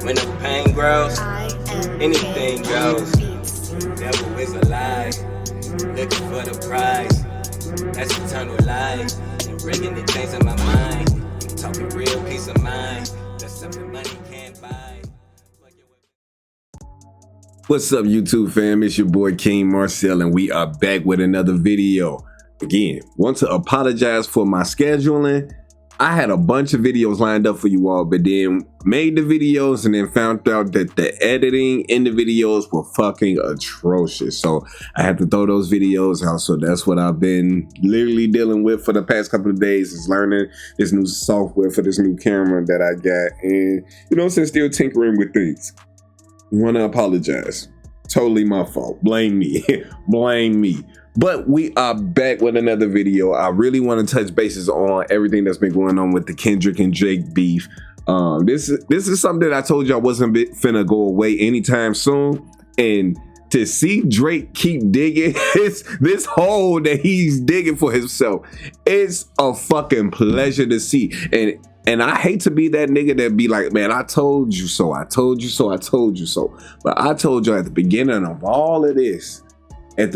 When the pain grows, anything goes. Devil is a lie, looking for the prize. That's eternal life, and bringing the things in my mind. I'm talking real peace of mind. That's something money can't buy. What's up, YouTube fam? It's your boy KingMarcell, and we are back with another video. Again, want to apologize for my scheduling. I had a bunch of videos lined up for you all, but then made the videos and then found out that the editing in the videos were fucking atrocious. So I had to throw those videos out. So that's what I've been literally dealing with for the past couple of days, is learning this new software for this new camera that I got. And, you know, since still tinkering with things. Want to apologize. Totally my fault. Blame me. Blame me. But we are back with another video. I really want to touch bases on everything that's been going on with the Kendrick and Drake beef. This is something that I told you I wasn't finna go away anytime soon. And to see Drake keep digging this hole that he's digging for himself, it's a fucking pleasure to see. And I hate to be that nigga that be like, man, I told you so, I told you so, I told you so. But I told you at the beginning of all of this, that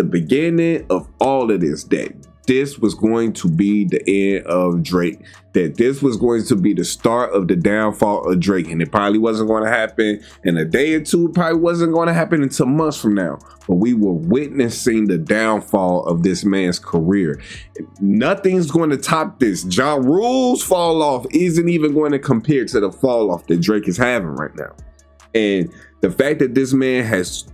this was going to be the end of Drake, that this was going to be the start of the downfall of Drake. And it probably wasn't going to happen in a day or two. It probably wasn't going to happen until months from now. But we were witnessing the downfall of this man's career. Nothing's going to top this. Ja Rule's fall off isn't even going to compare to the fall off that Drake is having right now. And the fact that this man has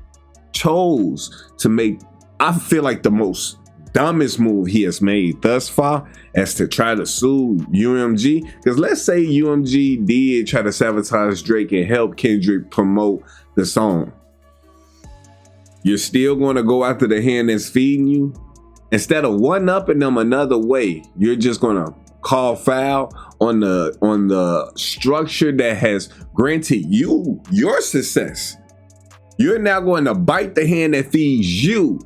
chose to make, I feel like, the most dumbest move he has made thus far, as to try to sue UMG. Because let's say UMG did try to sabotage Drake and help Kendrick promote the song. You're still going to go after the hand that's feeding you? Instead of one-upping them another way, you're just going to call foul on the structure that has granted you your success. You're now going to bite the hand that feeds you,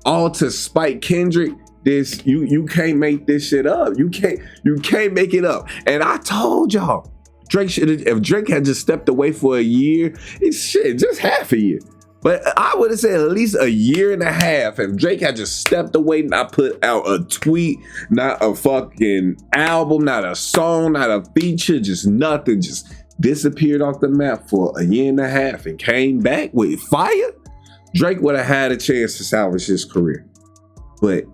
all to spite Kendrick. This you can't make this shit up. You can't make it up. And I told y'all, if Drake had just stepped away for a year, it's shit, just half a year. But I would have said at least a year and a half. If Drake had just stepped away, not put out a tweet, not a fucking album, not a song, not a feature, just nothing, just disappeared off the map for a year and a half and came back with fire, Drake would have had a chance to salvage his career. But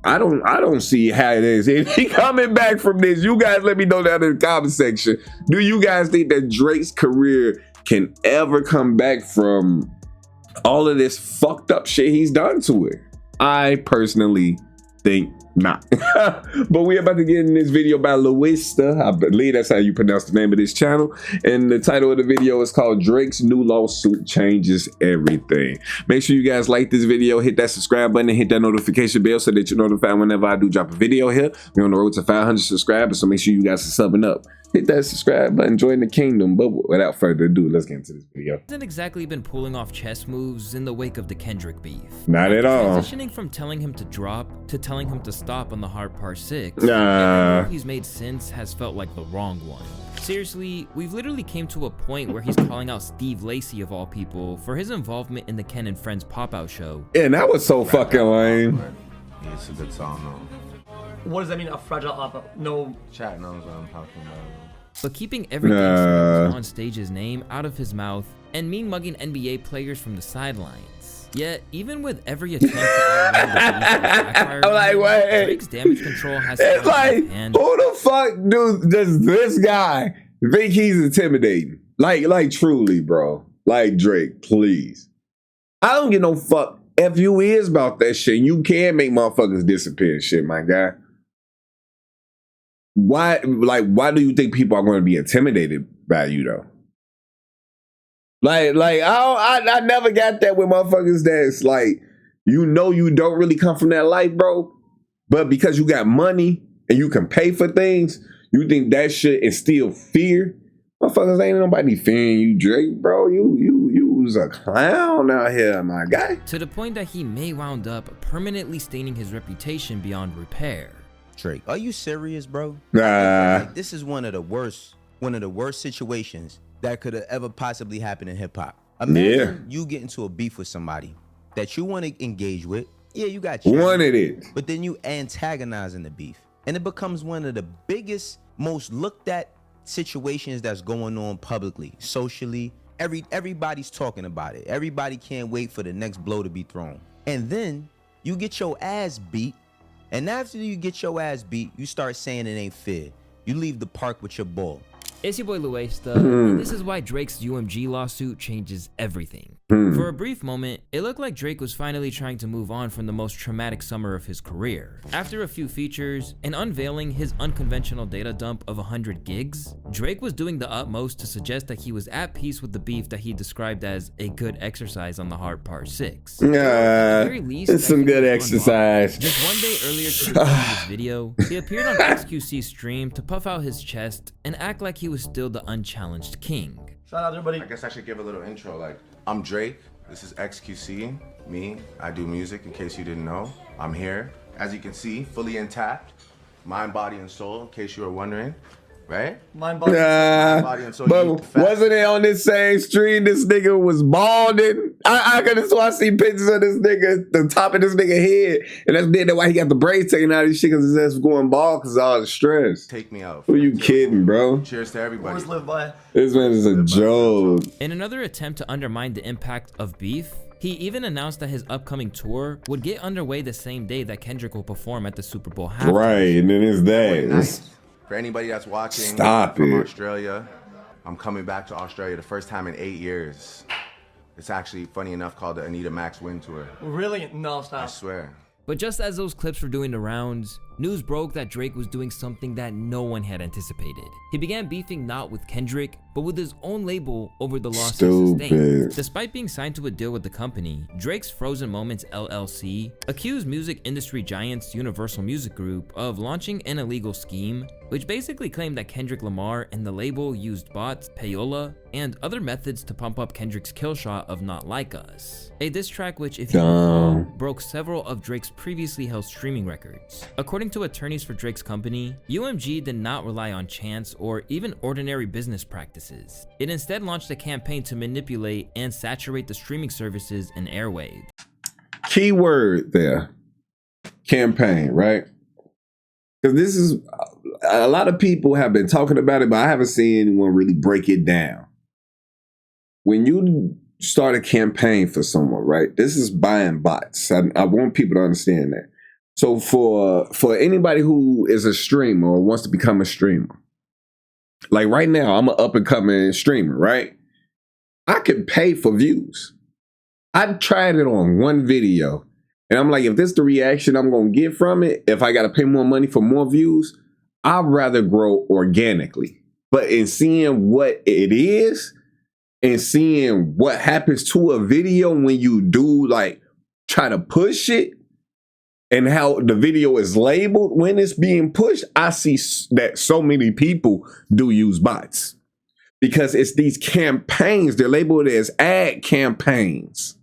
I don't see how it is. If he coming back from this, you guys let me know down in the comment section. Do you guys think that Drake's career can ever come back from all of this fucked up shit he's done to it? I personally think not. But we're about to get in this video by Luista. I believe that's how you pronounce the name of this channel. And the title of the video is called Drake's New Lawsuit Changes Everything. Make sure you guys like this video, hit that subscribe button, and hit that notification bell so that you're notified whenever I do drop a video here. We're on the road to 500 subscribers, so make sure you guys are subbing up. Hit that subscribe button, join the kingdom. But without further ado, let's get into this video. Hasn't exactly been pulling off chess moves in the wake of the Kendrick beef. Not at all. Transitioning from telling him to drop to telling him to stop on the hard part 6. Nah. Every move he's made since has felt like the wrong one. Seriously, we've literally came to a point where he's calling out Steve Lacy of all people for his involvement in the Ken and Friends pop-out show. Yeah, and that was so fucking lame. Yeah, it's a good song though. What does that mean, a fragile up? No. Chat knows what I'm talking about. But keeping every gangster on stage's name out of his mouth and mean-mugging NBA players from the sidelines. Yet, even with every attempt to outrun the I'm like, wait. Drake's damage control has it's like, who the fuck does this guy think he's intimidating? Like truly, bro. Like, Drake, please. I don't give no fuck if you is about that shit. You can make motherfuckers disappear and shit, my guy. Why do you think people are going to be intimidated by you though? I never got that with motherfuckers that's like, you know, you don't really come from that life, bro. But because you got money and you can pay for things, you think that shit instill fear. Motherfuckers ain't nobody fearing you, Drake, bro. You was a clown out here, my guy. To the point that he may wound up permanently staining his reputation beyond repair. Drake, are you serious, bro? Nah. Like, this is one of the worst situations that could have ever possibly happened in hip hop. Imagine you get into a beef with somebody that you want to engage with. Yeah, you got wanted it, but then you antagonizing the beef, and it becomes one of the biggest, most looked at situations that's going on publicly, socially. Everybody's talking about it. Everybody can't wait for the next blow to be thrown. And then you get your ass beat, and after you get your ass beat, you start saying it ain't fair. You leave the park with your ball. It's your boy Luesta, and this is why Drake's UMG lawsuit changes everything. For a brief moment, it looked like Drake was finally trying to move on from the most traumatic summer of his career. After a few features and unveiling his unconventional data dump of 100 gigs, Drake was doing the utmost to suggest that he was at peace with the beef that he described as a good exercise on the hard part 6. It's some good exercise. Just one day earlier to record this video, he appeared on XQC's stream to puff out his chest and act like he was still the unchallenged king. Shout out everybody. I guess I should give a little intro. Like, I'm Drake. This is XQC. Me. I do music. In case you didn't know, I'm here. As you can see, fully intact, mind, body, and soul. In case you were wondering, right? Mind, body, and soul. But wasn't it on this same stream? This nigga was balding. I could have sworn I see pictures of this nigga, the top of this nigga head, and that's then why he got the braids taken out of his shit because his ass was going bald because of all the stress. Take me out. Who you kidding, bro? Cheers to everybody. Always live by. This man is a joke. In another attempt to undermine the impact of beef, he even announced that his upcoming tour would get underway the same day that Kendrick will perform at the Super Bowl halftime. Right, and then it's that. For anybody that's watching Stop from it. Australia, I'm coming back to Australia the first time in 8 years. It's actually, funny enough, called the Anita Max Win Tour. Really? No, I stop. swear. But just as those clips were doing the rounds, news broke that Drake was doing something that no one had anticipated. He began beefing not with Kendrick, but with his own label over the lawsuit sustained. Despite being signed to a deal with the company, Drake's Frozen Moments LLC accused music industry giants Universal Music Group of launching an illegal scheme, which basically claimed that Kendrick Lamar and the label used bots, payola, and other methods to pump up Kendrick's kill shot of Not Like Us, a diss track which, if you recall, broke several of Drake's previously held streaming records. According to attorneys for Drake's company, UMG did not rely on chance or even ordinary business practices. It instead launched a campaign to manipulate and saturate the streaming services and airwaves. Keyword there, campaign, right? Because this is, a lot of people have been talking about it, but I haven't seen anyone really break it down. When you start a campaign for someone, right? This is buying bots. I want people to understand that. So for anybody who is a streamer or wants to become a streamer, like right now, I'm an up and coming streamer, right? I could pay for views. I tried it on one video, and I'm like, if this is the reaction I'm gonna get from it, if I gotta pay more money for more views, I'd rather grow organically. But in seeing what it is and seeing what happens to a video when you do like try to push it and how the video is labeled when it's being pushed, I see that so many people do use bots because it's these campaigns. They're labeled as ad campaigns.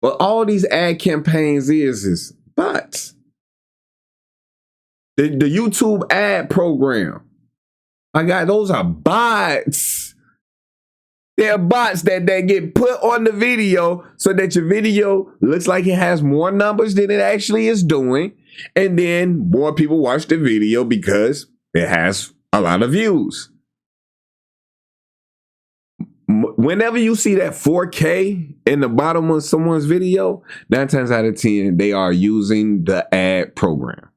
But all these ad campaigns is bots. The YouTube ad program, my God, those are bots. They're bots that get put on the video so that your video looks like it has more numbers than it actually is doing. And then more people watch the video because it has a lot of views. Whenever you see that 4K in the bottom of someone's video, 9 times out of 10, they are using the ad program.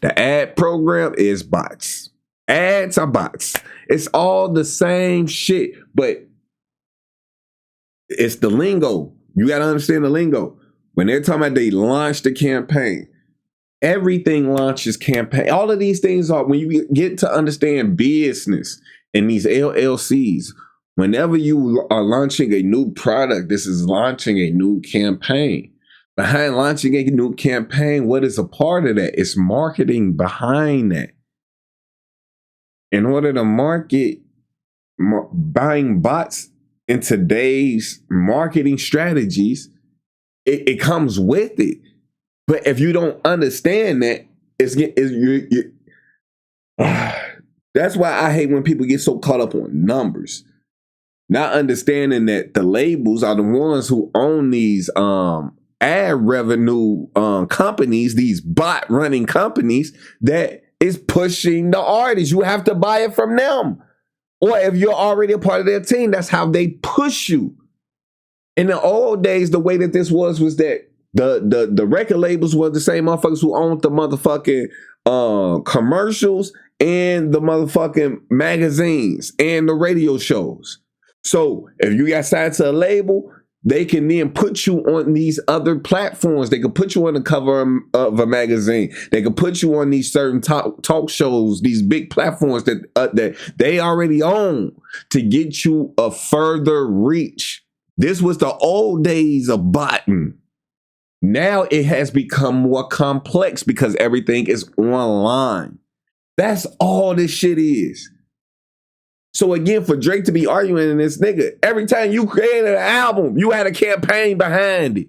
The ad program is bots. Ads are bots. It's all the same shit, but it's the lingo. You got to understand the lingo. When they're talking about they launched the campaign, everything launches campaign. All of these things are, when you get to understand business and these LLCs, whenever you are launching a new product, this is launching a new campaign. Behind launching a new campaign, what is a part of that? It's marketing behind that. In order to market, buying bots in today's marketing strategies, it comes with it. But if you don't understand that, that's why I hate when people get so caught up on numbers. not understanding that the labels are the ones who own these ad revenue companies, these bot running companies that is pushing the artists. You have to buy it from them. Or if you're already a part of their team, that's how they push you. In the old days, the way that this was that the record labels were the same motherfuckers who owned the motherfucking commercials and the motherfucking magazines and the radio shows. So if you got signed to a label, they can then put you on these other platforms. They can put you on the cover of a magazine. They can put you on these certain talk shows, these big platforms that they already own to get you a further reach. This was the old days of botting. Now it has become more complex because everything is online. That's all this shit is. So again, for Drake to be arguing in this nigga, every time you created an album, you had a campaign behind it.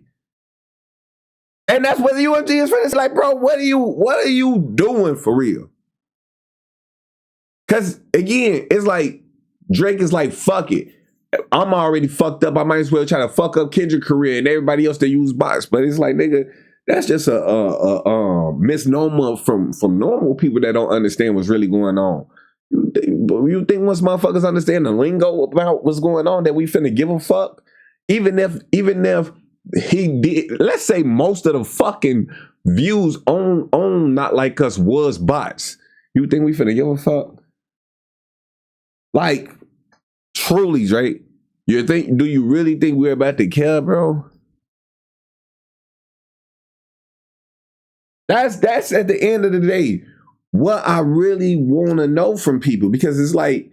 And that's what the UMG is for. It's like, bro, what are you doing for real? Because again, it's like Drake is like, fuck it. I'm already fucked up. I might as well try to fuck up Kendrick's career and everybody else that use bots. But it's like, nigga, that's just a misnomer from normal people that don't understand what's really going on. You think once motherfuckers understand the lingo about what's going on that we finna give a fuck? Even if he did, let's say most of the fucking views on Not Like Us was bots. You think we finna give a fuck? Like, truly, Drake, do you really think we're about to care, bro? That's at the end of the day what I really want to know from people, because it's like,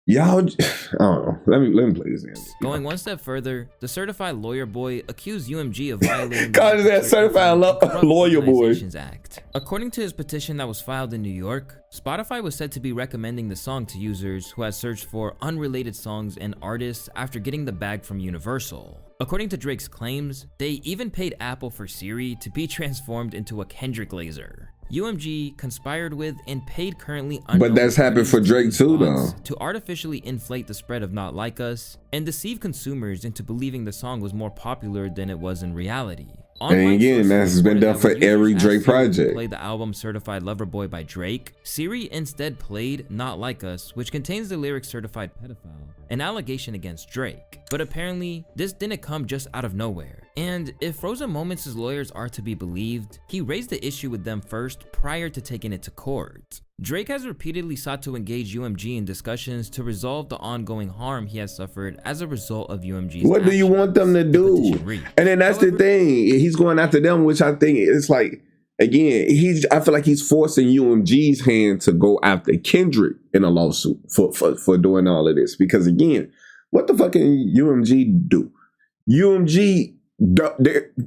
y'all, I don't know. Let me play this in. Going one step further, the certified lawyer boy accused UMG of violating the certified lawyer boy Act. According to his petition that was filed in New York, Spotify was said to be recommending the song to users who had searched for unrelated songs and artists after getting the bag from Universal. According to Drake's claims, they even paid Apple for Siri to be transformed into a Kendrick laser. UMG conspired with and paid currently unknown, but that's happened for Drake too, though, to artificially inflate the spread of Not Like Us and deceive consumers into believing the song was more popular than it was in reality. And again, that's been done for every Drake project. Play the album Certified Lover Boy by Drake. Siri instead played Not Like Us, which contains the lyric Certified Pedophile, an allegation against Drake. But apparently, this didn't come just out of nowhere. And if Frozen Moments' lawyers are to be believed, he raised the issue with them first prior to taking it to court. Drake has repeatedly sought to engage UMG in discussions to resolve the ongoing harm he has suffered as a result of UMG's What do you want them to do? And then that's the thing. He's going after them, which I think it's like, again, I feel like he's forcing UMG's hand to go after Kendrick in a lawsuit for doing all of this. Because again, what the fuck can UMG do?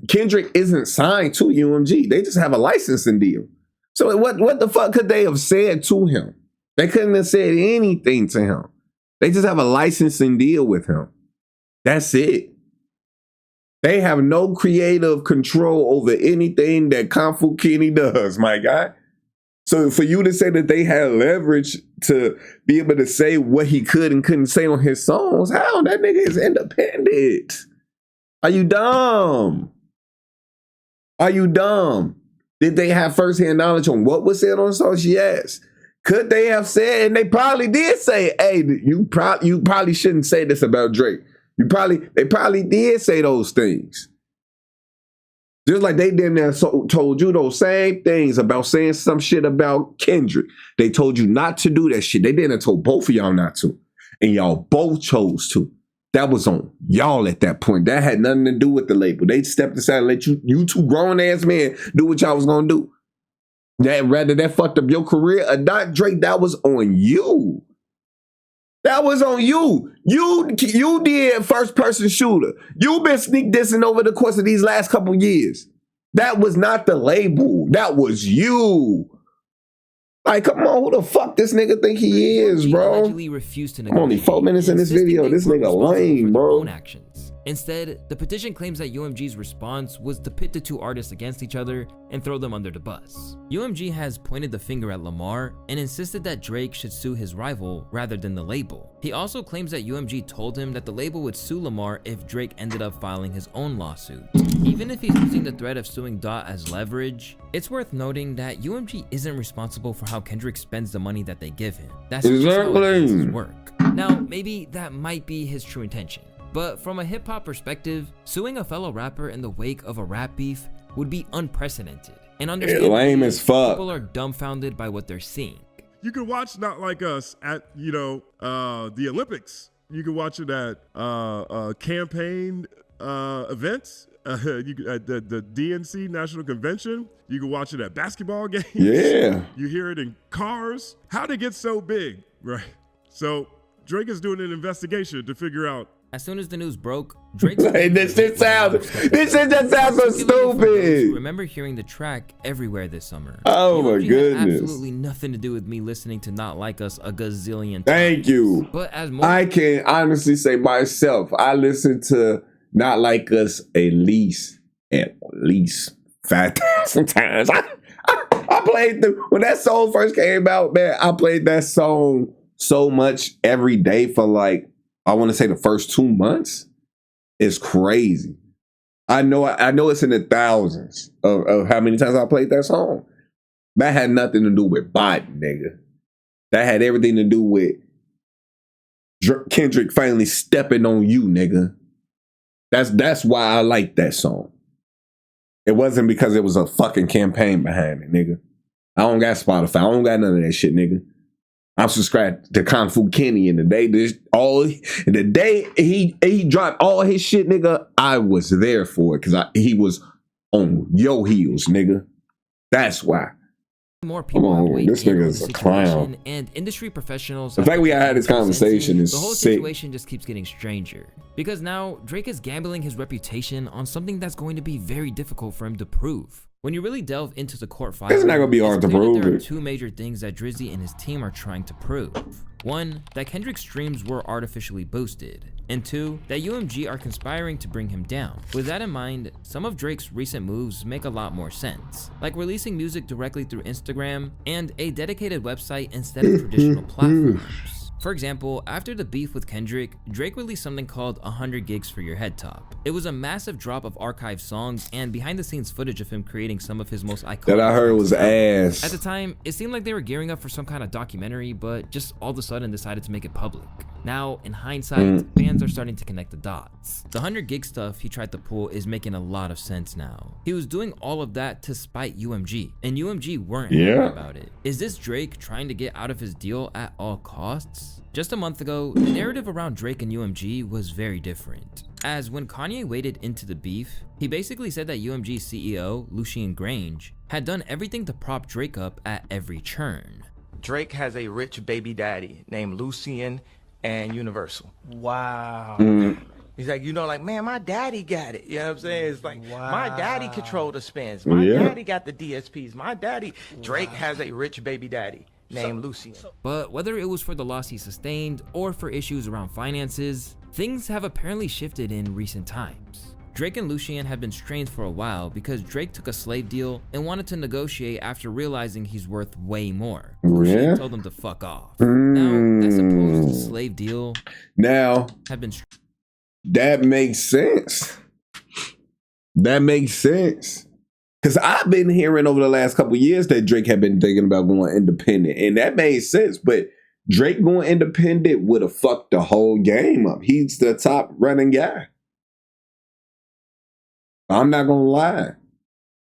Kendrick isn't signed to UMG. They just have a licensing deal. So what the fuck could they have said to him? They couldn't have said anything to him. They just have a licensing deal with him. That's it. They have no creative control over anything that Kung Fu Kenny does, my guy. So for you to say that they had leverage to be able to say what he could and couldn't say on his songs, how? That nigga is independent. Are you dumb? Are you dumb? Did they have firsthand knowledge on what was said on songs? Yes. Could they have said, and they probably did say, hey, you probably shouldn't say this about Drake. They probably did say those things. Just like they didn't have told you those same things about saying some shit about Kendrick. They told you not to do that shit. They didn't have told both of y'all not to. And y'all both chose to. That was on y'all at that point. That had nothing to do with the label. They stepped aside and let you two grown-ass men do what y'all was going to do. Rather that fucked up your career or not, Drake, that was on you. That was on you. You did first-person shooter. You've been sneak dissing over the course of these last couple years. That was not the label. That was you. Like, come on, who the fuck this nigga think he is, bro? I'm only 4 minutes in this video. This nigga lame, bro. Instead, the petition claims that UMG's response was to pit the two artists against each other and throw them under the bus. UMG has pointed the finger at Lamar and insisted that Drake should sue his rival rather than the label. He also claims that UMG told him that the label would sue Lamar if Drake ended up filing his own lawsuit. Even if he's using the threat of suing Dot as leverage, it's worth noting that UMG isn't responsible for how Kendrick spends the money that they give him. That's just how his work. Now, maybe that might be his true intention, but from a hip-hop perspective, suing a fellow rapper in the wake of a rap beef would be unprecedented. And understandably, lame as fuck. People are dumbfounded by what they're seeing. You can watch Not Like Us at, the Olympics. You can watch it at campaign events. At the DNC National Convention. You can watch it at basketball games. Yeah. You hear it in cars. How'd it get so big, right? So Drake is doing an investigation to figure out. As soon as the news broke, Drake. This shit just sounds so stupid. Remember hearing the track everywhere this summer. Oh my goodness. Absolutely nothing to do with me listening to Not Like Us a gazillion times. Thank you. But as more I can honestly say myself, I listened to Not Like Us at least 5,000 times. I played when that song first came out, man, I played that song so much every day for like, I want to say the first 2 months. It's crazy. I know it's in the thousands of how many times I played that song. That had nothing to do with bot, nigga. That had everything to do with Kendrick finally stepping on you, nigga. That's why I like that song. It wasn't because it was a fucking campaign behind it, nigga. I don't got Spotify. I don't got none of that shit, nigga. I'm subscribed to Kung Fu Kenny, and the day he dropped all his shit, nigga, I was there for it because he was on your heels, nigga. That's why. More people this nigga's a clown. And industry professionals. The fact we had this conversation is the whole sick. situation just keeps getting stranger because now Drake is gambling his reputation on something that's going to be very difficult for him to prove. When you really delve into the court file, it's not gonna be hard to prove there are it. two major things that Drizzy and his team are trying to prove. One, that Kendrick's streams were artificially boosted. And two, that UMG are conspiring to bring him down. With that in mind, some of Drake's recent moves make a lot more sense, like releasing music directly through Instagram and a dedicated website instead of traditional platforms. For example, after the beef with Kendrick, Drake released something called 100 Gigs for Your Head Top. It was a massive drop of archived songs and behind the scenes footage of him creating some of his most iconic that I heard was ass. At the time, it seemed like they were gearing up for some kind of documentary, but just all of a sudden decided to make it public. Now, in hindsight, fans are starting to connect the dots. The 100 gig stuff he tried to pull is making a lot of sense now. He was doing all of that to spite UMG, and UMG weren't happy about it. Is this Drake trying to get out of his deal at all costs? Just a month ago, the narrative around Drake and UMG was very different. As when Kanye waded into the beef, he basically said that UMG's CEO, Lucian Grange, had done everything to prop Drake up at every turn. Drake has a rich baby daddy named Lucian and Universal. Wow. He's like, man, my daddy got it. You know what I'm saying? It's like, my daddy controlled the spins. Yeah. My daddy got the DSPs. My daddy. Drake has a rich baby daddy named Lucian. But whether it was for the loss he sustained or for issues around finances, things have apparently shifted in recent times. Drake and Lucian have been strained for a while because Drake took a slave deal and wanted to negotiate after realizing he's worth way more. Lucian told him to fuck off. Now, that supposed slave deal have been that makes sense. That makes sense. Because I've been hearing over the last couple of years that Drake had been thinking about going independent. And that made sense. But Drake going independent would have fucked the whole game up. He's the top running guy. I'm not going to lie.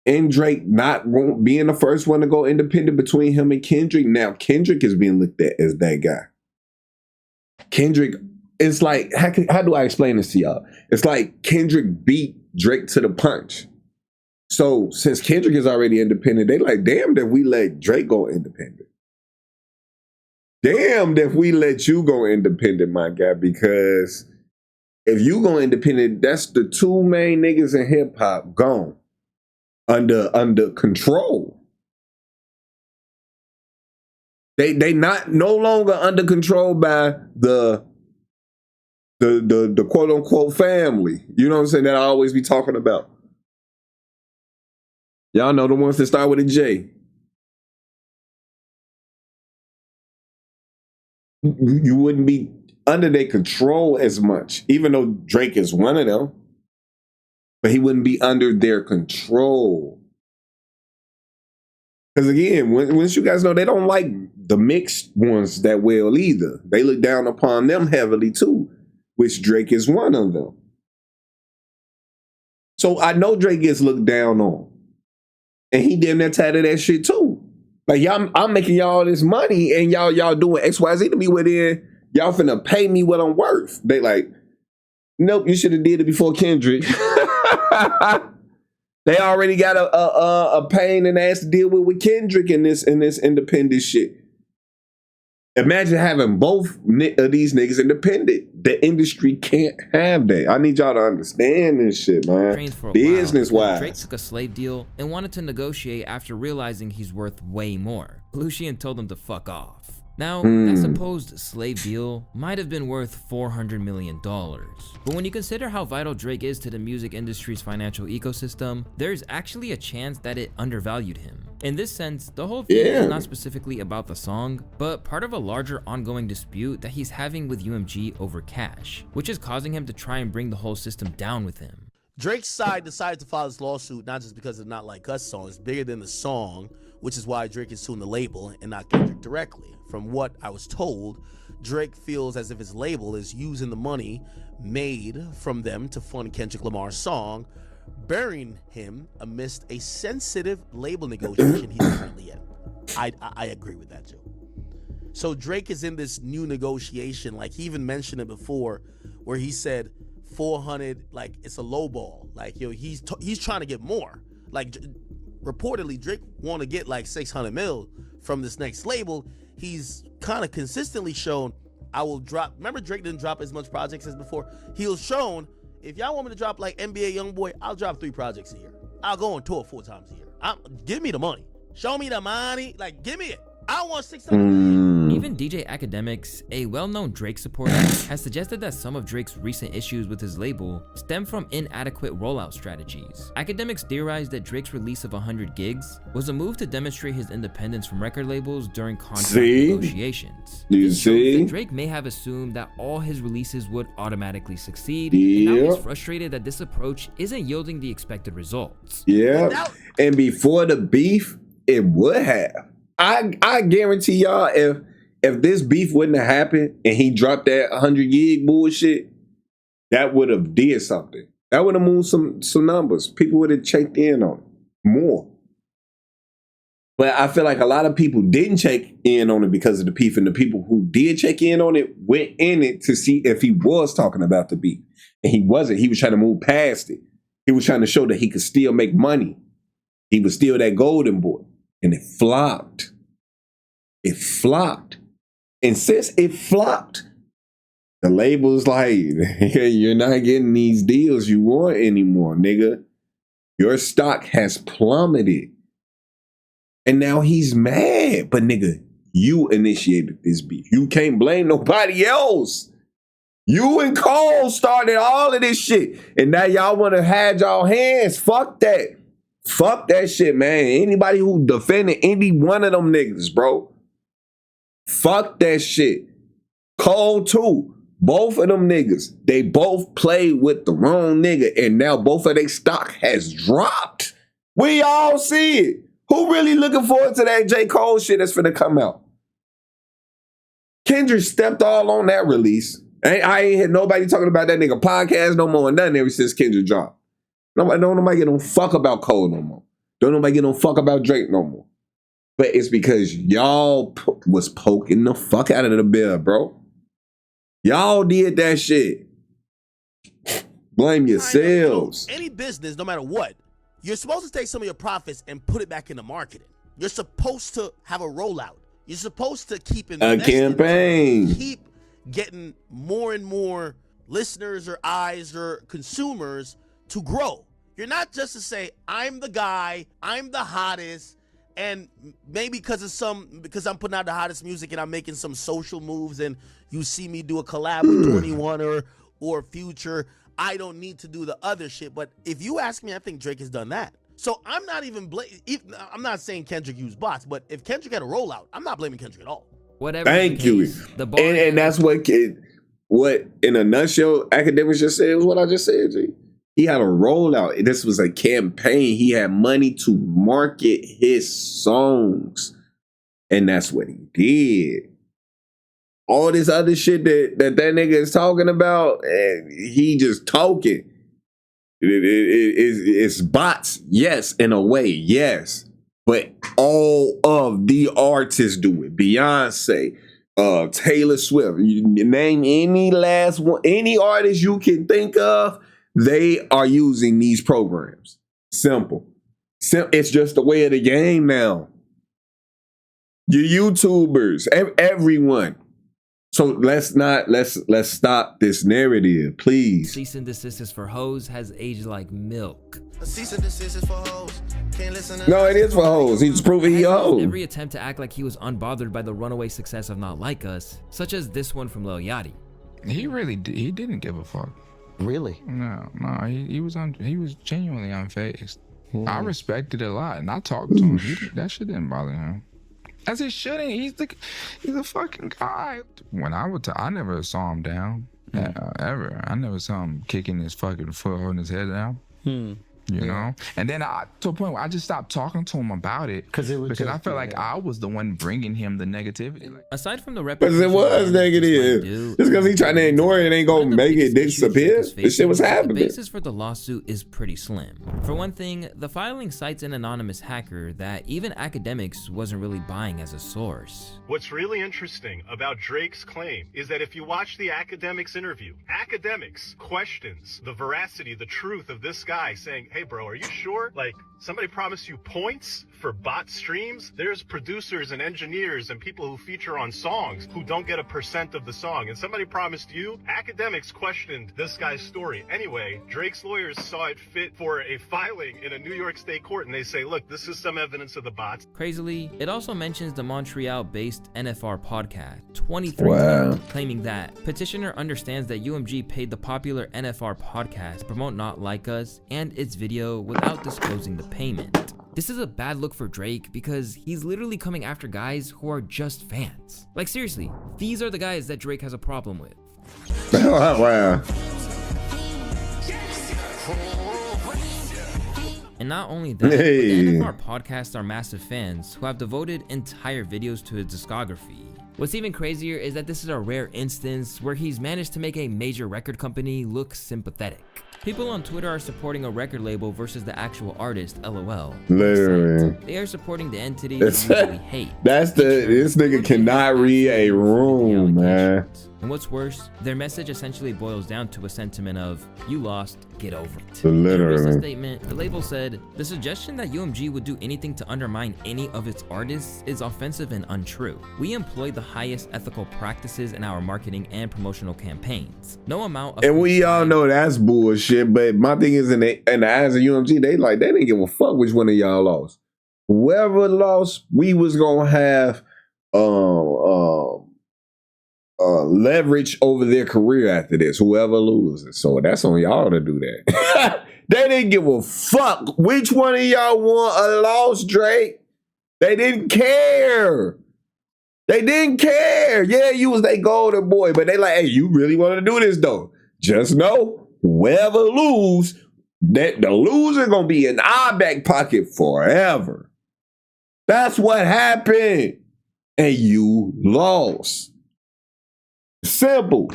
And Drake not being the first one to go independent between him and Kendrick. Now Kendrick is being looked at as that guy. Kendrick, it's like, how do I explain this to y'all? It's like Kendrick beat Drake to the punch. So since Kendrick is already independent, they like, damn if we let Drake go independent. Damn if we let you go independent, my guy, because if you go independent, that's the two main niggas in hip hop gone under control. They not no longer under control by the the quote unquote family. You know what I'm saying? That I always be talking about. Y'all know the ones that start with a J. You wouldn't be under their control as much, even though Drake is one of them. But he wouldn't be under their control. Because again, once you guys know, they don't like the mixed ones that well either. They look down upon them heavily too, which Drake is one of them. So I know Drake gets looked down on. And he damn near tired of that shit too. Like, y'all, I'm making y'all this money and y'all doing XYZ to me within, y'all finna pay me what I'm worth. They like, nope, you should have did it before Kendrick. They already got a pain in the ass to deal with Kendrick in this independent shit. Imagine having both of these niggas independent. The industry can't have that. I need y'all to understand this shit, man. Business-wise. Drake took a slave deal and wanted to negotiate after realizing he's worth way more. Lucian told him to fuck off. Now, that supposed slave deal might have been worth $400 million. But when you consider how vital Drake is to the music industry's financial ecosystem, there's actually a chance that it undervalued him. In this sense, the whole thing is not specifically about the song, but part of a larger ongoing dispute that he's having with UMG over cash, which is causing him to try and bring the whole system down with him. Drake's side decided to file this lawsuit not just because of Not Like Us song. It's bigger than the song, which is why Drake is suing the label and not Kendrick directly. From what I was told, Drake feels as if his label is using the money made from them to fund Kendrick Lamar's song, burying him amidst a sensitive label negotiation he's currently in. I agree with that too. So Drake is in this new negotiation, like he even mentioned it before, where he said 400, like it's a low ball. Like, yo, he's trying to get more. Like, reportedly, Drake want to get like 600 mil from this next label. He's kind of consistently shown, I will drop. Remember, Drake didn't drop as much projects as before. He was shown, if y'all want me to drop like NBA Youngboy, I'll drop 3 projects a year. I'll go on tour 4 times a year. Give me the money. Show me the money. Like, give me it. I want 600. Even DJ Academics, a well-known Drake supporter, has suggested that some of Drake's recent issues with his label stem from inadequate rollout strategies. Academics theorized that Drake's release of 100 gigs was a move to demonstrate his independence from record labels during contract negotiations. This shows that Drake may have assumed that all his releases would automatically succeed, and now he's frustrated that this approach isn't yielding the expected results. And before the beef, it would have. I guarantee y'all, if this beef wouldn't have happened and he dropped that 100 gig bullshit, that would have did something. That would have moved some numbers. People would have checked in on it more. But I feel like a lot of people didn't check in on it because of the beef, and the people who did check in on it went in it to see if he was talking about the beef. And he wasn't. He was trying to move past it. He was trying to show that he could still make money. He was still that golden boy. And it flopped. It flopped. And since it flopped, the label's like, hey, you're not getting these deals you want anymore, nigga. Your stock has plummeted. And now he's mad. But nigga, you initiated this beef. You can't blame nobody else. You and Cole started all of this shit. And now y'all want to hide y'all hands. Fuck that. Fuck that shit, man. Anybody who defended any one of them niggas, bro. Fuck that shit. Cole too. Both of them niggas. They both played with the wrong nigga. And now both of their stock has dropped. We all see it. Who really looking forward to that J. Cole shit that's finna come out? Kendrick stepped all on that release. I ain't heard nobody talking about that nigga podcast no more and nothing ever since Kendrick dropped. Nobody get no fuck about Cole no more. Don't nobody get no fuck about Drake no more. But it's because y'all was poking the fuck out of the bear, bro. Y'all did that shit. Blame yourselves. Any business, no matter what, you're supposed to take some of your profits and put it back into marketing. You're supposed to have a rollout. You're supposed to keep investing. A campaign. Keep getting more and more listeners or eyes or consumers to grow. You're not just to say, I'm the guy, I'm the hottest, and maybe because I'm putting out the hottest music and I'm making some social moves and you see me do a collab with 21 or or Future. I don't need to do the other shit. But if you ask me, I think Drake has done that. So I'm not even I'm not saying Kendrick used bots, but if Kendrick had a rollout, I'm not blaming Kendrick at all. Whatever. Thank you. And that's what in a nutshell, academics just said was what I just said, G. He had a rollout. This was a campaign. He had money to market his songs. And that's what he did. All this other shit that nigga is talking about, and he just talking. It's bots, yes, in a way, yes. But all of the artists do it. Beyonce, Taylor Swift. You name any last one, any artist you can think of, they are using these programs. Simple. It's just the way of the game now. Your YouTubers, everyone. So let's stop this narrative, please. Cease and desist for hoes has aged like milk. Cease and desist is for hoes. Can't listen to No, it is for hoes. He's proving he a hoe. Every attempt to act like he was unbothered by the runaway success of Not Like Us, such as this one from Lil Yachty. He didn't give a fuck. Really? No, he was genuinely unfazed. I respected it a lot, and I talked to him. That shit didn't bother him. As it shouldn't. He's a fucking guy. When I never saw him down ever. I never saw him kicking his fucking foot, holding his head down. You know, and then to a point where I just stopped talking to him about it because I felt like I was the one bringing him the negativity. Aside from the because it was negative, just because he trying to ignore it ain't gonna make it disappear. This shit was happening. The basis for the lawsuit is pretty slim. For one thing, the filing cites an anonymous hacker that even academics wasn't really buying as a source. What's really interesting about Drake's claim is that if you watch the academics interview, academics questions the veracity, the truth of this guy saying, hey bro, are you sure? Like, somebody promised you points for bot streams? There's producers and engineers and people who feature on songs who don't get a % of the song. And somebody promised you? Academics questioned this guy's story. Anyway, Drake's lawyers saw it fit for a filing in a New York state court, and they say, look, this is some evidence of the bots. Crazily, it also mentions the Montreal-based NFR podcast 23 times, claiming that petitioner understands that UMG paid the popular NFR podcast to promote Not Like Us and its video without disclosing the payment. This is a bad look for Drake because he's literally coming after guys who are just fans. Like seriously, these are the guys that Drake has a problem with. Wow. And not only that, but the NFR podcasts are massive fans who have devoted entire videos to his discography. What's even crazier is that this is a rare instance where he's managed to make a major record company look sympathetic. People on Twitter are supporting a record label versus the actual artist, LOL. Literally. They are supporting the entity they usually hate. This nigga cannot read a room, man. And what's worse, their message essentially boils down to a sentiment of, you lost, get over it. Literally. In a recent statement, the label said, the suggestion that UMG would do anything to undermine any of its artists is offensive and untrue. We employ the highest ethical practices in our marketing and promotional campaigns. No amount of... And we all know that's bullshit, but my thing is in the eyes of UMG, they didn't give a fuck which one of y'all lost. Whoever lost, we was gonna have leverage over their career after this, whoever loses. So that's on y'all to do that. They didn't give a fuck which one of y'all won or lost, Drake. They didn't care. They didn't care. Yeah, you was their golden boy, but they like, hey, you really want to do this though? Just know, whoever lose, that the loser gonna be in our back pocket forever. That's what happened. And you lost. Simple.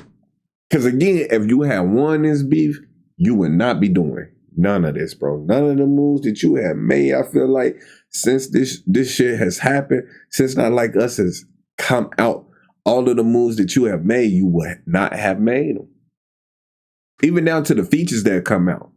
Because again, if you had won this beef, you would not be doing none of this, bro. None of the moves that you have made, I feel like, since this shit has happened, since Not Like Us has come out, all of the moves that you have made, you would not have made them. Even down to the features that come out.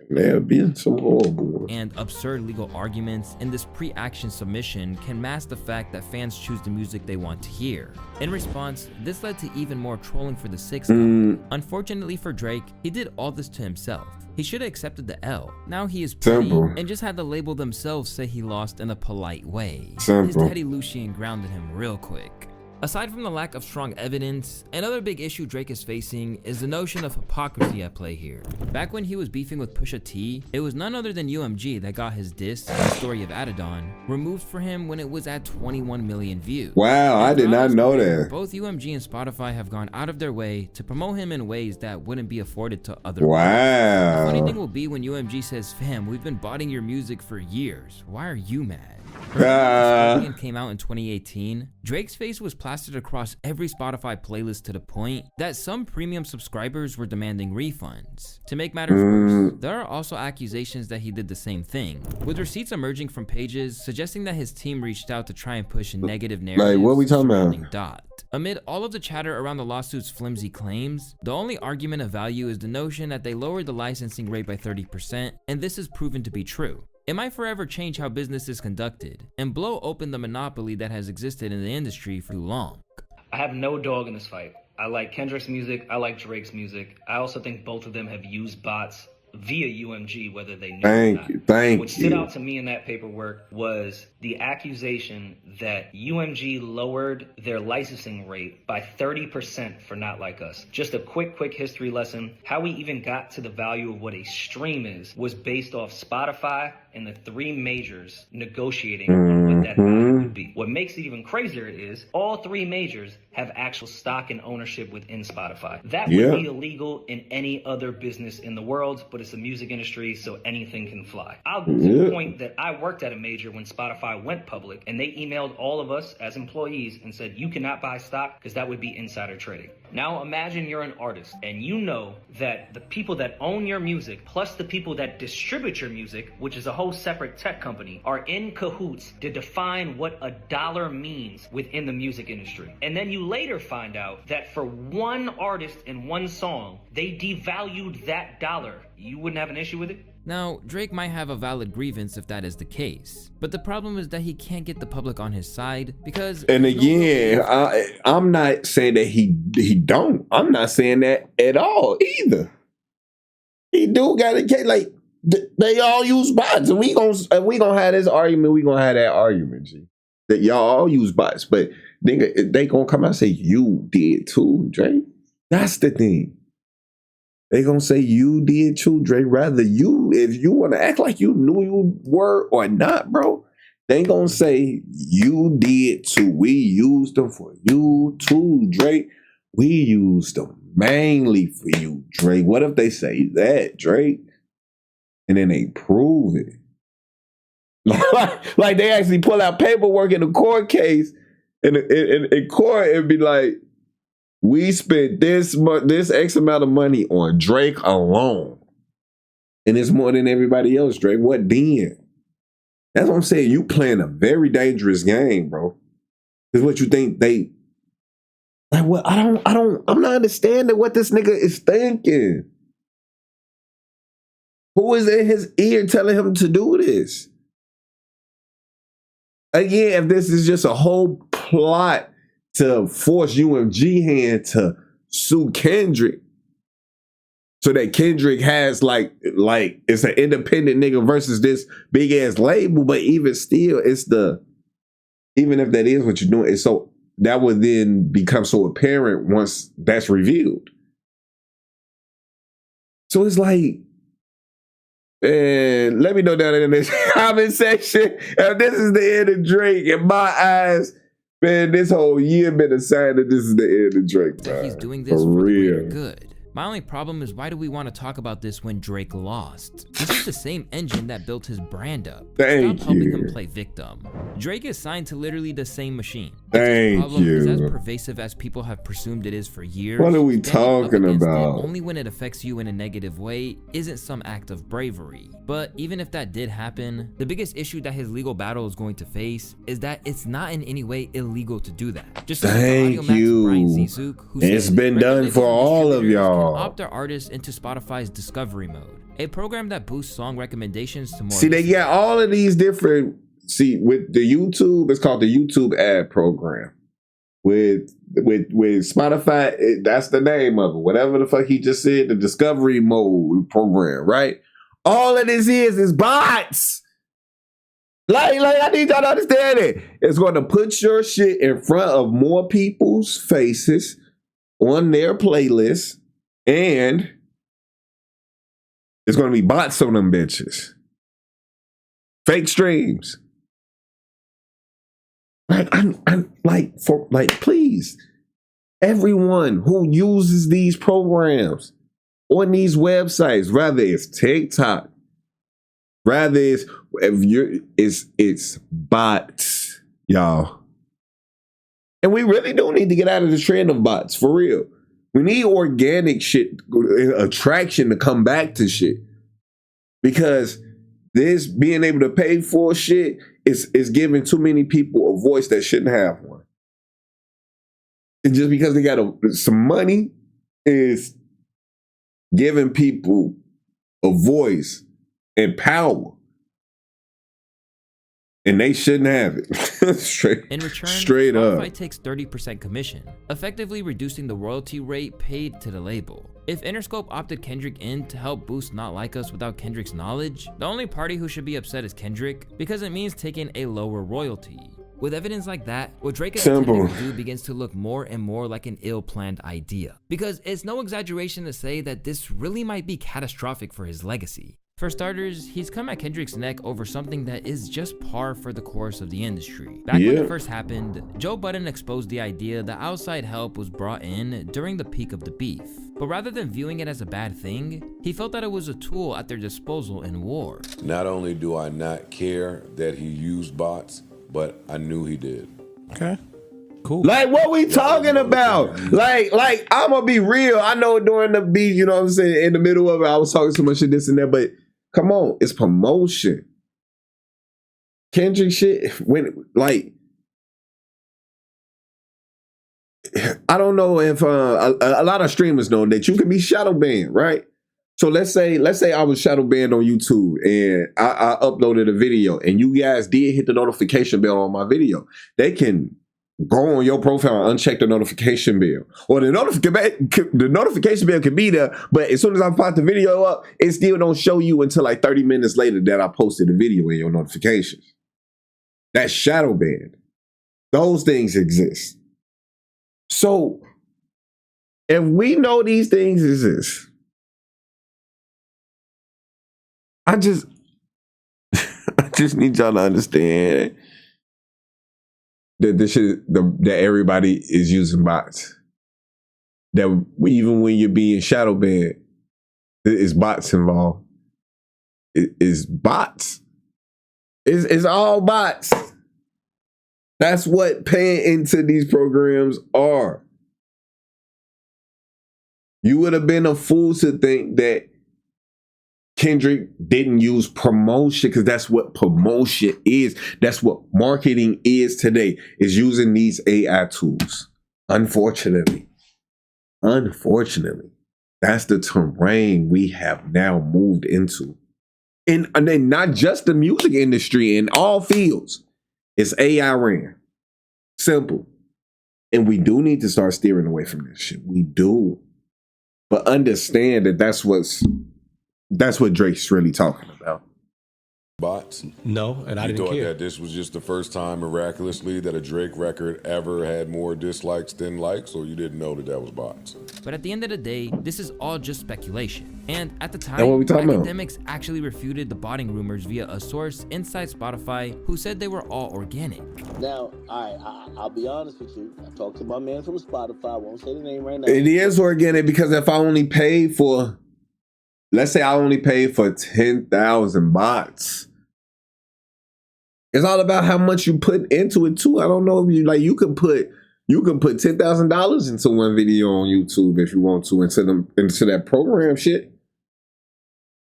They're being so horrible. And absurd legal arguments in this pre-action submission can mask the fact that fans choose the music they want to hear. In response, this led to even more trolling for the 6th album. Unfortunately for Drake, he did all this to himself. He should have accepted the L. Now he is petty and just had the label themselves say he lost in a polite way. His daddy Lucien grounded him real quick. Aside from the lack of strong evidence, another big issue Drake is facing is the notion of hypocrisy at play here. Back when he was beefing with Pusha T, it was none other than UMG that got his diss, The Story of Adidon, removed for him when it was at 21 million views. Wow, I did not know that. Both UMG and Spotify have gone out of their way to promote him in ways that wouldn't be afforded to other Wow. artists. The funny thing will be when UMG says, fam, we've been botting your music for years. Why are you mad? When came out in 2018, Drake's face was plastered across every Spotify playlist to the point that some premium subscribers were demanding refunds. To make matters worse, there are also accusations that he did the same thing, with receipts emerging from pages suggesting that his team reached out to try and push negative narratives. Like, what are we talking about? Dot. Amid all of the chatter around the lawsuit's flimsy claims, the only argument of value is the notion that they lowered the licensing rate by 30%, and this is proven to be true. It might forever change how business is conducted and blow open the monopoly that has existed in the industry for too long. I have no dog in this fight. I like Kendrick's music, I like Drake's music. I also think both of them have used bots via UMG, whether they knew or not. Thank you. What stood out to me in that paperwork was the accusation that UMG lowered their licensing rate by 30% for Not Like Us. Just a quick history lesson. How we even got to the value of what a stream is was based off Spotify and the three majors negotiating on what that value would be. What makes it even crazier is all three majors have actual stock and ownership within Spotify. That would be illegal in any other business in the world, but it's the music industry, so anything can fly. I'll get to the point that I worked at a major when Spotify went public, and they emailed all of us as employees and said, you cannot buy stock because that would be insider trading. Now imagine you're an artist and you know that the people that own your music plus the people that distribute your music, which is a whole separate tech company, are in cahoots to define what a dollar means within the music industry. And then you later find out that for one artist and one song, they devalued that dollar. You wouldn't have an issue with it? Now, Drake might have a valid grievance if that is the case, but the problem is that he can't get the public on his side because... And again, I'm not saying that he don't. I'm not saying that at all either. He do got a case. Like, they all use bots, and we gonna have this argument. We gonna have that argument, G. That y'all all use bots, but they gonna come out and say you did too, Drake. That's the thing. They gonna say you did too, Drake. Rather you, if you want to act like you knew you were or not, bro, they gonna say you did too. We used them for you too, Drake. We used them mainly for you, Drake. What if they say that, Drake? And then they prove it. Like they actually pull out paperwork in the court case, and in court it'd be like, we spent this X amount of money on Drake alone. And it's more than everybody else, Drake. What then? That's what I'm saying. You playing a very dangerous game, bro. Is what you think they... Like, what? I'm not understanding what this nigga is thinking. Who is in his ear telling him to do this? Again, if this is just a whole plot to force UMG hand to sue Kendrick so that Kendrick has like it's an independent nigga versus this big ass label, but even still, even if that is what you're doing, it's so that would then become so apparent once that's revealed. So it's like, man, let me know down in this comment section if this is the end of Drake. In my eyes, man, this whole year been a sign that this is the end of Drake. That he's doing this for the greater good. My only problem is, why do we want to talk about this when Drake lost? This is the same engine that built his brand up. Stop helping him play victim. Drake is signed to literally the same machine. Thank problem you. is as pervasive as people have presumed it is for years. What are we talking about? Only when it affects you in a negative way isn't some act of bravery. But even if that did happen, the biggest issue that his legal battle is going to face is that it's not in any way illegal to do that. Just thank you. It's been done for all of y'all. Opt their artists into Spotify's discovery mode, a program that boosts song recommendations to more. See, they got all of these different. See, with the YouTube, it's called the YouTube ad program. With Spotify, that's the name of it. Whatever the fuck he just said, the discovery mode program, right? All of this is bots. Like I need y'all to understand it. It's going to put your shit in front of more people's faces on their playlist, and it's going to be bots on them bitches. Fake streams. Please, everyone who uses these programs on these websites, rather it's TikTok, rather it's bots, y'all. And we really do need to get out of the trend of bots, for real. We need organic shit, attraction to come back to shit. Because this being able to pay for shit is giving too many people a voice that shouldn't have one. And just because they got some money is giving people a voice and power. And they shouldn't have it. In return, straight Spotify up. takes 30% commission, effectively reducing the royalty rate paid to the label. If Interscope opted Kendrick in to help boost Not Like Us without Kendrick's knowledge, the only party who should be upset is Kendrick, because it means taking a lower royalty. With evidence like that, what Drake is intending to do begins to look more and more like an ill-planned idea. Because it's no exaggeration to say that this really might be catastrophic for his legacy. For starters, he's come at Kendrick's neck over something that is just par for the course of the industry. Back when it first happened, Joe Budden exposed the idea that outside help was brought in during the peak of the beef. But rather than viewing it as a bad thing, he felt that it was a tool at their disposal in war. Not only do I not care that he used bots, but I knew he did. Okay. Cool. Like, what we talking about? Like, I'm gonna be real. I know during the beat, you know what I'm saying, in the middle of it, I was talking so much shit, this and that, but come on, it's promotion. Kendrick shit, I don't know if a lot of streamers know that you can be shadow banned, right? So let's say I was shadow banned on YouTube and I uploaded a video and you guys did hit the notification bell on my video. They can go on your profile and uncheck the notification bell. Or the notification bell can be there, but as soon as I pop the video up, it still don't show you until like 30 minutes later that I posted the video in your notifications. That's shadow banned. Those things exist. So if we know these things exist, I just need y'all to understand that that everybody is using bots. That even when you're being shadow banned, it's bots involved. It's bots. It's all bots. That's what paying into these programs are. You would have been a fool to think that Kendrick didn't use promotion, because that's what promotion is. That's what marketing is today, is using these AI tools. Unfortunately, that's the terrain we have now moved into. And then not just the music industry, in all fields, it's AI ran. Simple. And we do need to start steering away from this shit. We do. But understand that that's what Drake's really talking about. Bots? No, and I you didn't thought care. that this was just the first time miraculously that a Drake record ever had more dislikes than likes, or you didn't know that was bots? But at the end of the day, this is all just speculation. And at the That's what time, we talking about. academics actually refuted the botting rumors via a source inside Spotify who said they were all organic. Now, I'll be honest with you. I talked to my man from Spotify. I won't say the name right now. It is organic, because if I only paid for, let's say I only paid for 10,000 bots, it's all about how much you put into it too. I don't know if you could put $10,000 into one video on YouTube if you want to, into that program shit.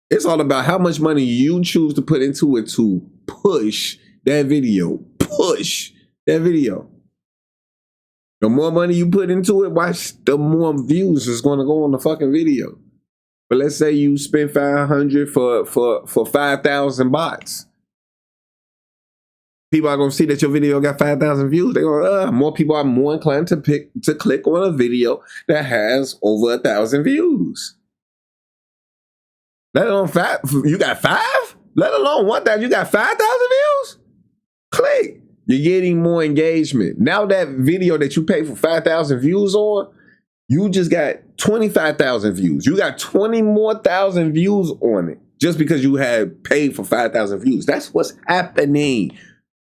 It's all about how much money you choose to put into it to push that video. Push that video. The more money you put into it, watch, the more views is going to go on the fucking video. But let's say you spend $500 for 5,000 bots. People are going to see that your video got 5,000 views. They're going, more people are more inclined to click on a video that has over 1,000 views. Let alone 5. You got 5? Let alone 1,000. You got 5,000 views? click. You're getting more engagement. Now that video that you paid for 5,000 views on, you just got 25,000 views. You got 20 more thousand views on it just because you had paid for 5,000 views. That's what's happening.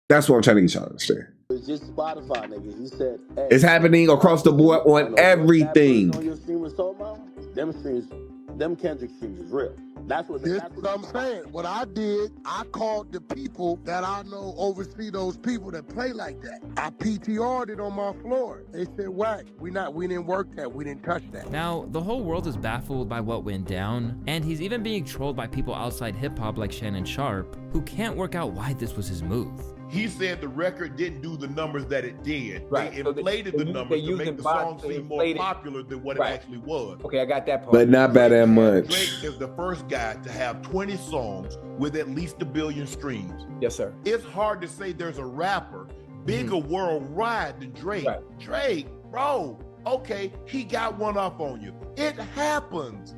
That's what I'm trying to get y'all to understand. It's just Spotify, nigga. He said, hey, it's happening across the board on everything. On your streamers talking about? Them streams, them Kendrick streams is real. That's what I'm saying. What I did, I called the people that I know oversee those people that play like that. I PTR'd it on my floor. They said, whack. We didn't work that. We didn't touch that. Now, the whole world is baffled by what went down, and he's even being trolled by people outside hip-hop like Shannon Sharp, who can't work out why this was his move. He said the record didn't do the numbers that it did. Right. They inflated the numbers to make the song seem more popular than what it actually was. Okay, I got that part. But not by that much. Drake is the first guy to have 20 songs with at least 1 billion streams. Yes, sir. It's hard to say there's a rapper bigger worldwide than Drake. Right. Drake, bro, okay, he got one up on you. It happens.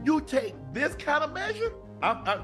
You take this kind of measure?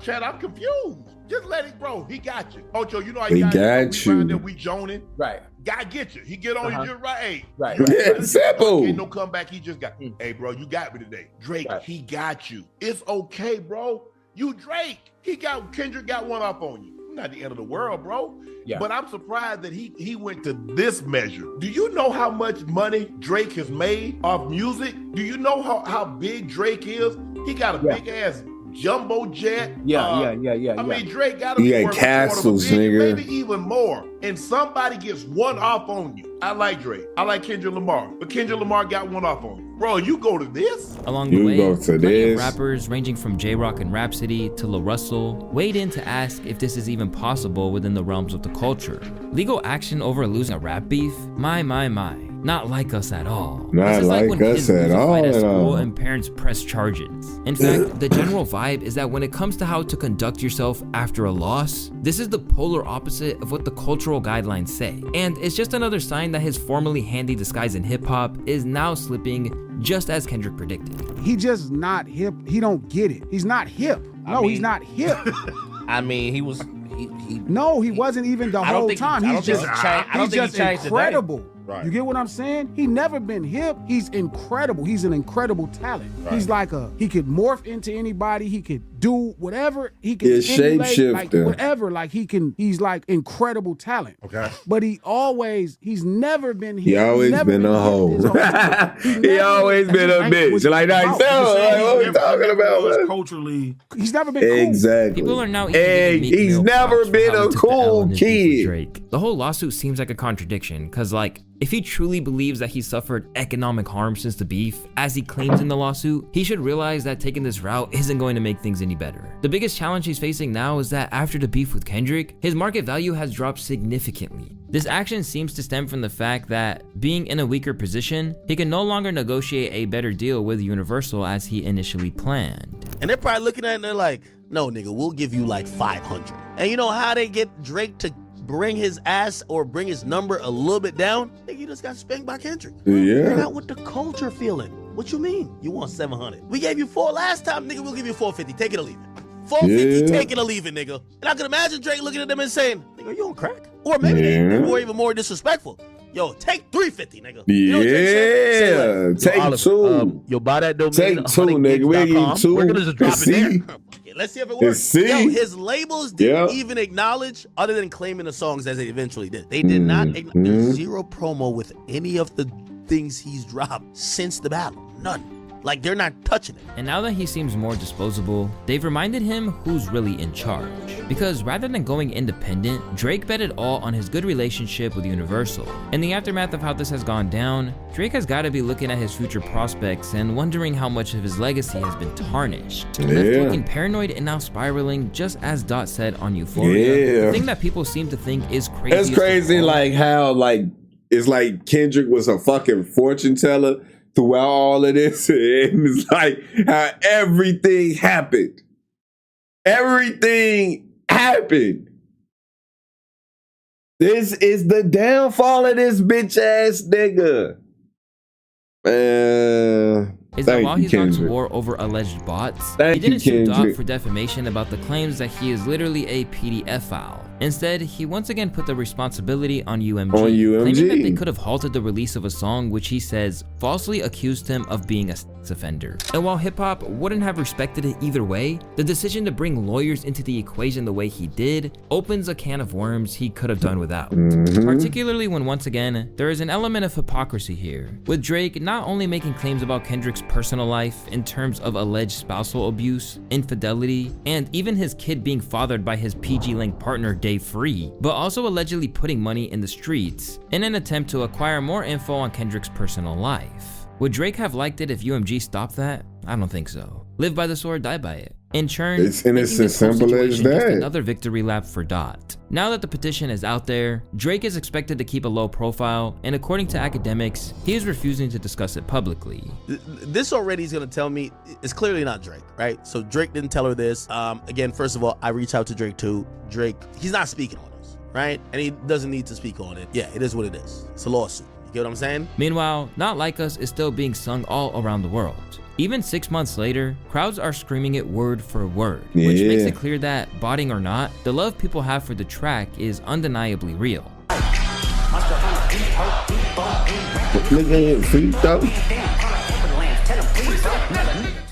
Chad, I'm confused. Just let it, bro. He got you. Ocho, you know how he got you. We joning. Right. Guy get you. He get on you just right. Hey, right. Yeah, simple. Ain't no comeback. He just got. Hey, bro, you got me today. Drake, he got you. It's okay, bro. You Drake. Kendrick got one up on you. Not the end of the world, bro. Yeah. But I'm surprised that he went to this measure. Do you know how much money Drake has made off music? Do you know how big Drake is? He got a big ass jumbo jet. I mean, Drake got to be worth castles, $250 million, nigga. maybe even more. And somebody gets one off on you. I like Drake. I like Kendrick Lamar. But Kendrick Lamar got one off on you. Bro, you go to this? Along the way, plenty of rappers ranging from J-Rock and Rhapsody to La Russell weighed in to ask if this is even possible within the realms of the culture. Legal action over losing a rap beef? My. Not like us at all. Not this is like when us kids at lose a fight all. at school and parents press charges. In fact, the general vibe is that when it comes to how to conduct yourself after a loss, this is the polar opposite of what the cultural guidelines say. And it's just another sign that his formerly handy disguise in hip-hop is now slipping, just as Kendrick predicted. He just not hip. He don't get it. He's not hip. He's not hip. I mean, he was. No, he wasn't even the whole time. He's just incredible. Right. You get what I'm saying? He never been hip. He's incredible. He's an incredible talent. Right. He's like he could morph into anybody. He could do whatever. He can He's emulate, shapeshifter. like whatever. Like he's like incredible talent. Okay. But he's never been hip. He always been a hoe. He always been a bitch. Like that. What we talking about? Culturally, he's never been cool. Exactly. People are now he's never been a cool kid. Drake. The whole lawsuit seems like a contradiction, because if he truly believes that he suffered economic harm since the beef, as he claims in the lawsuit, he should realize that taking this route isn't going to make things any better. The biggest challenge he's facing now is that after the beef with Kendrick, his market value has dropped significantly. This action seems to stem from the fact that, being in a weaker position, he can no longer negotiate a better deal with Universal as he initially planned. And they're probably looking at it and they're like, no, nigga, we'll give you like 500. And you know how they get Drake to bring his ass or bring his number a little bit down? Nigga, you just got spanked by Kendrick. Yeah. You're not with the culture feeling. What you mean? You want 700? We gave you 4 last time, nigga. We'll give you 450. Take it or leave it. 450, take it or leave it, nigga. And I can imagine Drake looking at them and saying, nigga, you on crack? Or maybe they were even more disrespectful. Yo, take 350, nigga. You know what Drake said? Take two. You'll buy that domain. Take two, nigga. We'll give you two. We're gonna just drop it there. Let's see if it works. Yo, his labels didn't even acknowledge, other than claiming the songs as they eventually did. They did not. There's zero promo with any of the things he's dropped since the battle. None. Like, they're not touching it. And now that he seems more disposable, they've reminded him who's really in charge. Because rather than going independent, Drake bet it all on his good relationship with Universal. In the aftermath of how this has gone down, Drake has got to be looking at his future prospects and wondering how much of his legacy has been tarnished. Left looking paranoid and now spiraling, just as Dot said on Euphoria. The thing that people seem to think is crazy. It's crazy like how it's like Kendrick was a fucking fortune teller throughout all of this, and it's like how everything happened. Everything happened. This is the downfall of this bitch ass nigga. Is that while he's gone to war over alleged bots, he didn't sue Dot for defamation about the claims that he is literally a PDF file. Instead, he once again put the responsibility on UMG, On UMG. claiming that they could have halted the release of a song which he says falsely accused him of being a sex offender. And while hip-hop wouldn't have respected it either way, the decision to bring lawyers into the equation the way he did opens a can of worms he could have done without. Particularly when, once again, there is an element of hypocrisy here, with Drake not only making claims about Kendrick's personal life in terms of alleged spousal abuse, infidelity, and even his kid being fathered by his PG-length partner Dave Free, but also allegedly putting money in the streets in an attempt to acquire more info on Kendrick's personal life. Would Drake have liked it if UMG stopped that? I don't think so. Live by the sword, die by it. In turn, It's as simple as just that. another victory lap for Dot. Now that the petition is out there, Drake is expected to keep a low profile, and according to academics, he is refusing to discuss it publicly. This already is gonna tell me it's clearly not Drake, right? So Drake didn't tell her this. Again, first of all, I reached out to Drake too. Drake, he's not speaking on this, right? And he doesn't need to speak on it. Yeah, it is what it is. It's a lawsuit. You get what I'm saying? Meanwhile, Not Like Us is still being sung all around the world. Even 6 months later, crowds are screaming it word for word, which makes it clear that, botting or not, the love people have for the track is undeniably real. Drake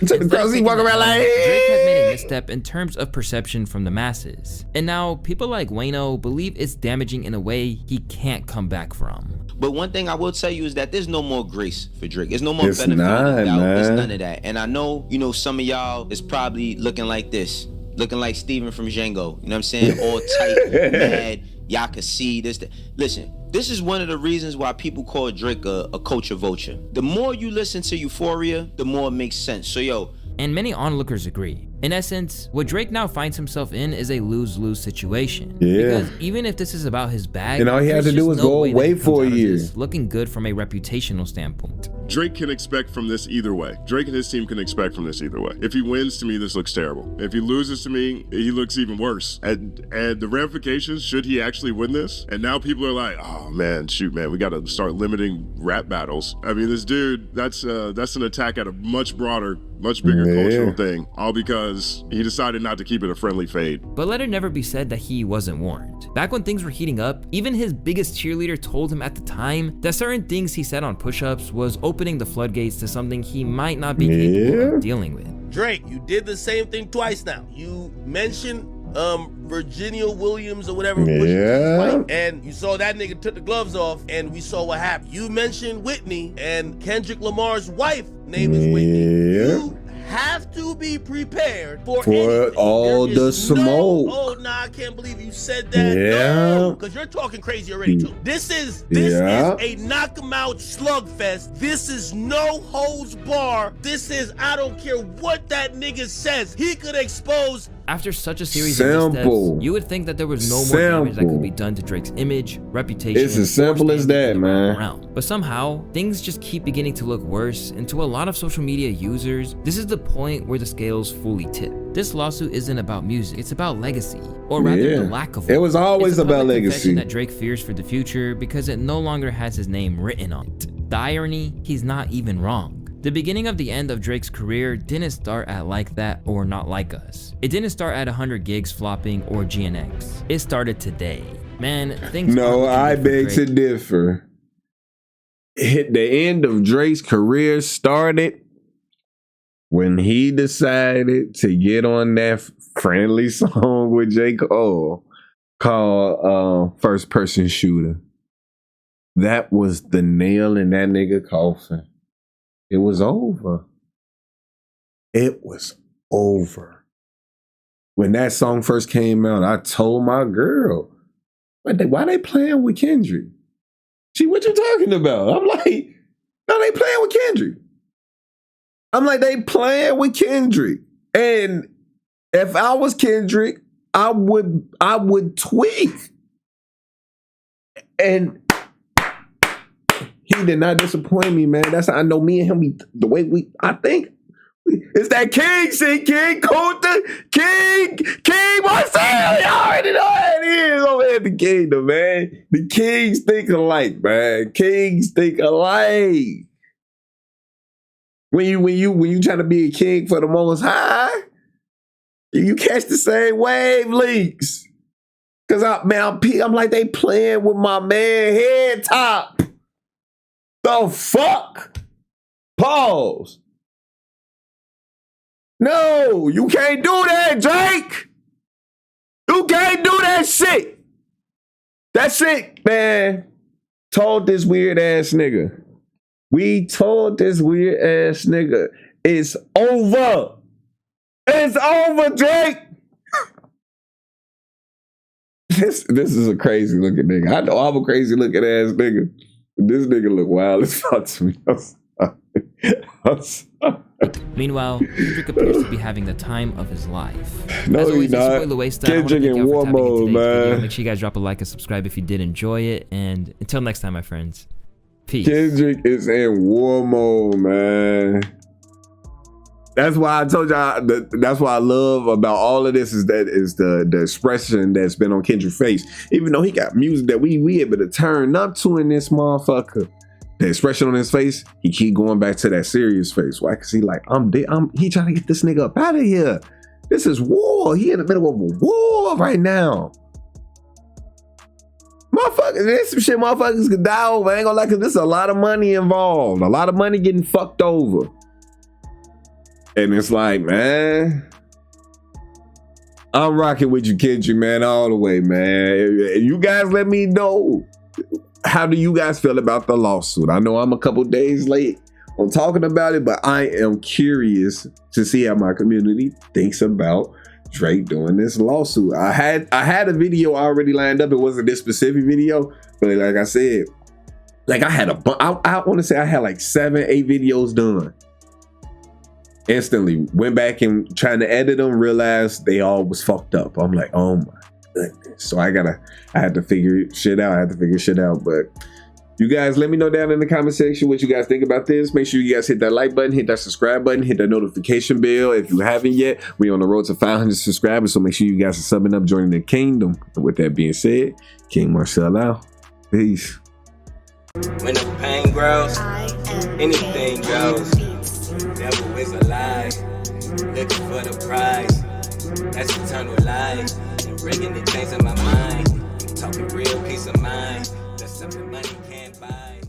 has made a misstep in terms of perception from the masses, and now people like Wayno believe it's damaging in a way he can't come back from. But one thing I will tell you is that there's no more grace for Drake. There's no more It's benefit not, of the doubt. There's man. none of that. And I know, you know, some of y'all is probably looking like this, looking like Steven from Django. You know what I'm saying? All tight, mad. Y'all can see this. Listen, this is one of the reasons why people call Drake a culture vulture. The more you listen to Euphoria, the more it makes sense. So yo. And many onlookers agree. In essence, what Drake now finds himself in is a lose-lose situation. Yeah. Because even if this is about his bag, And all he had there's to do just was no go way that away he comes for a out of year. this looking good from a reputational standpoint. Drake can expect from this either way. Drake and his team can expect from this either way. If he wins, to me, this looks terrible. If he loses to me, he looks even worse. And the ramifications, should he actually win this? And now people are like, oh man, shoot, man, we got to start limiting rap battles. I mean, this dude, that's an attack at a much broader, much bigger cultural thing, all because he decided not to keep it a friendly fade. But let it never be said that he wasn't warned. Back when things were heating up, even his biggest cheerleader told him at the time that certain things he said on push-ups was opening the floodgates to something he might not be capable of dealing with. Drake, you did the same thing twice now. You mentioned Virginia Williams or whatever, and you saw that nigga took the gloves off, and we saw what happened. You mentioned Whitney, and Kendrick Lamar's wife name is Whitney. You have to be prepared for all the smoke. Oh nah, I can't believe you said that. Yeah. No, because you're talking crazy already too. This is a knock 'em out slugfest. This is no holds bar. This is, I don't care what that nigga says. He could expose. After such a series of missteps, you would think that there was no more damage that could be done to Drake's image, reputation. It's as simple as that, man. But somehow, things just keep beginning to look worse, and to a lot of social media users, this is the point where the scales fully tip. This lawsuit isn't about music, it's about legacy, or rather the lack of one. It was always about It's a public legacy. confession that Drake fears for the future because it no longer has his name written on it. The irony, he's not even wrong. The beginning of the end of Drake's career didn't start at Like That or Not Like Us. It didn't start at 100 gigs flopping or GNX. It started today. Man, things No, I beg to differ. The end of Drake's career started when he decided to get on that friendly song with J. Cole called First Person Shooter. That was the nail in that nigga coffin. It was over. It was over. When that song first came out, I told my girl, why they playing with Kendrick? What you talking about? I'm like, no, they playing with Kendrick. I'm like, they playing with Kendrick. And if I was Kendrick, I would tweak. And he did not disappoint me, man. That's how I know me and him, the way I think. It's that King shit, King Coulter, KingMarcell. You already know how it is over at the Kingdom, man. The Kings think alike, man. Kings think alike. When you trying to be a king for the Most High, you catch the same wavelengths. Cause I'm like, they playing with my man head top. The fuck? Pause. No, you can't do that, Drake. You can't do that shit. That's it, man. Told this weird ass nigga. We told this weird ass nigga, it's over. It's over, Drake. This is a crazy looking nigga. I know I'm a crazy looking ass nigga. This nigga look wild as fuck to me. I'm sorry. Meanwhile, Kendrick appears to be having the time of his life. No, As always, he's not. Kendrick in war mode, man. Make sure you guys drop a like and subscribe if you did enjoy it. And until next time, my friends, peace. Kendrick is in war mode, man. That's why I told y'all. That's what I love about all of this is the expression that's been on Kendrick's face. Even though he got music that we able to turn up to in this motherfucker, the expression on his face, he keep going back to that serious face. Why? Cause he like he trying to get this nigga up out of here. This is war. He in the middle of a war right now. Motherfuckers, there's some shit motherfuckers could die over. I ain't gonna lie, cause there's a lot of money involved. A lot of money getting fucked over. And it's like, man, I'm rocking with you, Kendrick, man, all the way, man. You guys let me know, how do you guys feel about the lawsuit? I know I'm a couple days late on talking about it, but I am curious to see how my community thinks about Drake doing this lawsuit. I had a video already lined up. It wasn't this specific video, but like I said, like I want to say I had like 7-8 videos done. Instantly went back and trying to edit them, realized they all was fucked up. I'm like, oh my goodness. So I had to figure shit out. But you guys let me know down in the comment section what you guys think about this. Make sure you guys hit that like button, hit that subscribe button, hit that notification bell if you haven't yet. We're on the road to 500 subscribers, so make sure you guys are subbing up, joining the kingdom. And with that being said, KingMarcell out. Peace. When the pain grows, anything goes. Devil is a lie, looking for the prize. That's eternal life, and bringing the things in my mind. Talking real peace of mind, that's something money can't buy.